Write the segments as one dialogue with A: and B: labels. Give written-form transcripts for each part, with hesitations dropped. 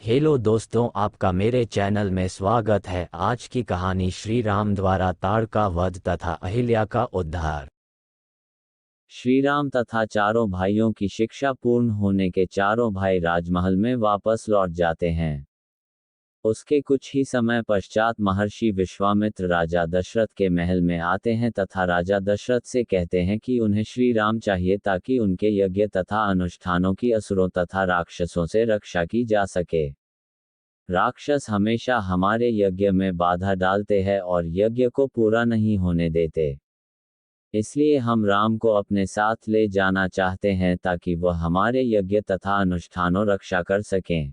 A: Hello दोस्तों, आपका मेरे चैनल में स्वागत है। आज की कहानी श्री राम द्वारा ताड़का वध तथा अहिल्या का उद्धार। श्री राम तथा चारों भाइयों की शिक्षा पूर्ण होने के चारों भाई राजमहल में वापस लौट जाते हैं। उसके कुछ ही समय पश्चात महर्षि विश्वामित्र राजा दशरथ के महल में आते हैं तथा राजा दशरथ से कहते हैं कि उन्हें श्री राम चाहिए ताकि उनके यज्ञ तथा अनुष्ठानों की असुरों तथा राक्षसों से रक्षा की जा सके। राक्षस हमेशा हमारे यज्ञ में बाधा डालते हैं और यज्ञ को पूरा नहीं होने देते। इसलिए हम राम को अपने साथ ले जाना चाहते हैं ताकि वह हमारे यज्ञ तथा अनुष्ठानों रक्षा कर सकें।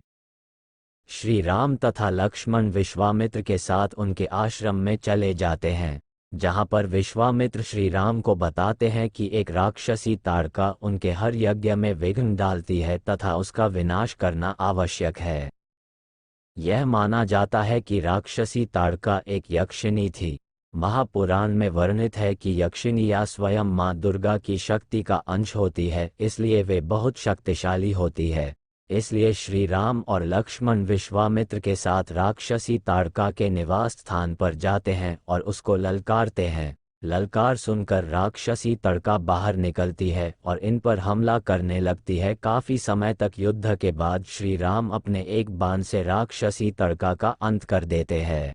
A: श्री राम तथा लक्ष्मण विश्वामित्र के साथ उनके आश्रम में चले जाते हैं, जहां पर विश्वामित्र श्री राम को बताते हैं कि एक राक्षसी ताड़का उनके हर यज्ञ में विघ्न डालती है तथा उसका विनाश करना आवश्यक है। यह माना जाता है कि राक्षसी ताड़का एक यक्षिणी थी। महापुराण में वर्णित है कि यक्षिणियाँ स्वयं माँ दुर्गा की शक्ति का अंश होती है, इसलिए वे बहुत शक्तिशाली होती है। इसलिए श्री राम और लक्ष्मण विश्वामित्र के साथ राक्षसी ताड़का के निवास स्थान पर जाते हैं और उसको ललकारते हैं। ललकार सुनकर राक्षसी ताड़का बाहर निकलती है और इन पर हमला करने लगती है। काफी समय तक युद्ध के बाद श्री राम अपने एक बाण से राक्षसी ताड़का का अंत कर देते हैं।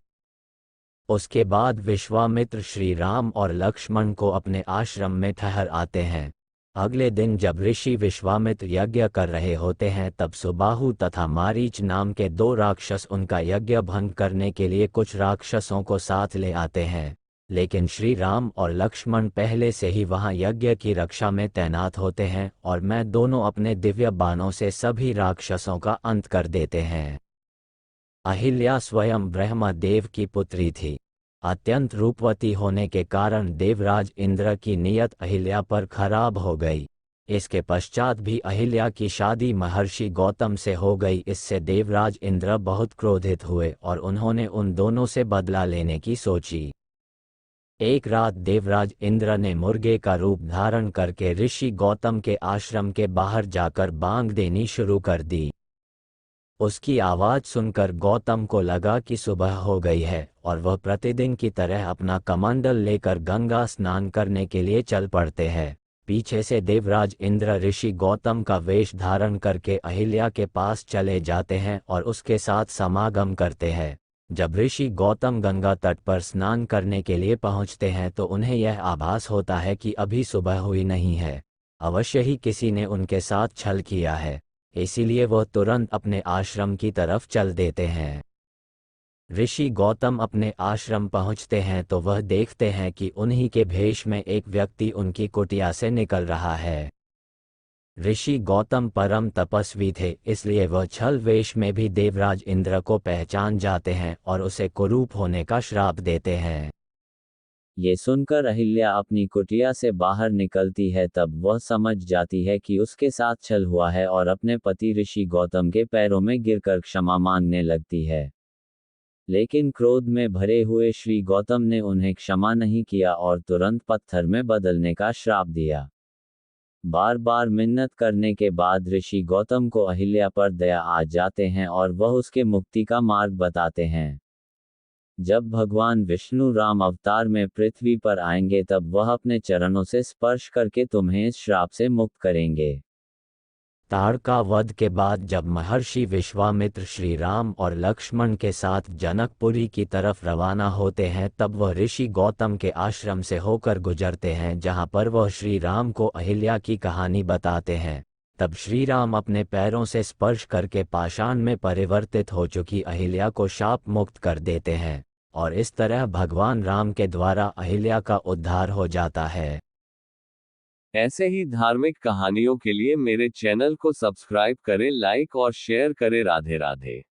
A: उसके बाद विश्वामित्र श्री राम और लक्ष्मण को अपने आश्रम में ठहर आते हैं। अगले दिन जब ऋषि विश्वामित्र यज्ञ कर रहे होते हैं तब सुबाहु तथा मारीच नाम के दो राक्षस उनका यज्ञ भंग करने के लिए कुछ राक्षसों को साथ ले आते हैं। लेकिन श्री राम और लक्ष्मण पहले से ही वहां यज्ञ की रक्षा में तैनात होते हैं और मैं दोनों अपने दिव्य बाणों से सभी राक्षसों का अंत कर देते हैं। अहिल्या स्वयं ब्रह्मदेव की पुत्री थी। अत्यंत रूपवती होने के कारण देवराज इंद्र की नियत अहिल्या पर खराब हो गई। इसके पश्चात भी अहिल्या की शादी महर्षि गौतम से हो गई। इससे देवराज इंद्र बहुत क्रोधित हुए और उन्होंने उन दोनों से बदला लेने की सोची। एक रात देवराज इंद्र ने मुर्गे का रूप धारण करके ऋषि गौतम के आश्रम के बाहर जाकर बांग देनी शुरू कर दी। उसकी आवाज सुनकर गौतम को लगा कि सुबह हो गई है और वह प्रतिदिन की तरह अपना कमंडल लेकर गंगा स्नान करने के लिए चल पड़ते हैं। पीछे से देवराज इंद्र ऋषि गौतम का वेश धारण करके अहिल्या के पास चले जाते हैं और उसके साथ समागम करते हैं। जब ऋषि गौतम गंगा तट पर स्नान करने के लिए पहुंचते हैं तो उन्हें यह आभास होता है कि अभी सुबह हुई नहीं है, अवश्य ही किसी ने उनके साथ छल किया है। इसीलिए वह तुरंत अपने आश्रम की तरफ चल देते हैं। ऋषि गौतम अपने आश्रम पहुंचते हैं तो वह देखते हैं कि उन्हीं के भेष में एक व्यक्ति उनकी कुटिया से निकल रहा है। ऋषि गौतम परम तपस्वी थे, इसलिए वह छल वेश में भी देवराज इंद्र को पहचान जाते हैं और उसे कुरूप होने का श्राप देते हैं। ये सुनकर अहिल्या अपनी कुटिया से बाहर निकलती है। तब वह समझ जाती है कि उसके साथ छल हुआ है और अपने पति ऋषि गौतम के पैरों में गिरकर क्षमा मांगने लगती है। लेकिन क्रोध में भरे हुए श्री गौतम ने उन्हें क्षमा नहीं किया और तुरंत पत्थर में बदलने का श्राप दिया। बार बार मिन्नत करने के बाद ऋषि गौतम को अहिल्या पर दया आ जाते हैं और वह उसके मुक्ति का मार्ग बताते हैं। जब भगवान विष्णु राम अवतार में पृथ्वी पर आएंगे तब वह अपने चरणों से स्पर्श करके तुम्हें इस श्राप से मुक्त करेंगे। ताड़का वध के बाद जब महर्षि विश्वामित्र श्री राम और लक्ष्मण के साथ जनकपुरी की तरफ रवाना होते हैं तब वह ऋषि गौतम के आश्रम से होकर गुजरते हैं, जहां पर वह श्री राम को अहिल्या की कहानी बताते हैं। तब श्री राम अपने पैरों से स्पर्श करके पाषाण में परिवर्तित हो चुकी अहिल्या को शाप मुक्त कर देते हैं और इस तरह भगवान राम के द्वारा अहिल्या का उद्धार हो जाता है।
B: ऐसे ही धार्मिक कहानियों के लिए मेरे चैनल को सब्सक्राइब करें, लाइक और शेयर करें। राधे राधे।